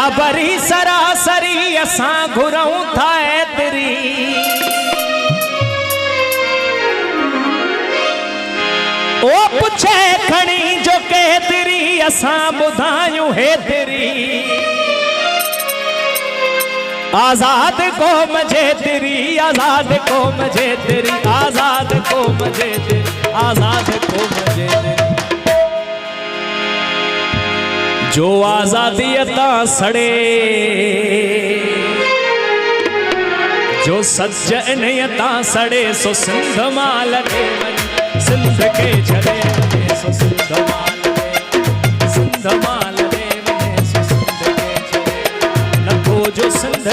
बराबरी सरासरी असां घुरऊं था एतिरी ओ पुछे खणी जो केतिरी असां ॿुधायूं हेतिरी आजाद कौम जेतिरी आजाद कौम जेतिरी आजाद कौम जेतिरी आजाद कौम जेतिरी जो आजादी ता सड़े जो सच इनता सड़े सो सिंध माल दे सिंध के छड़े सो सिंध माल दे सिंध माल दे सो सिंध के छड़े नथो जो सिंध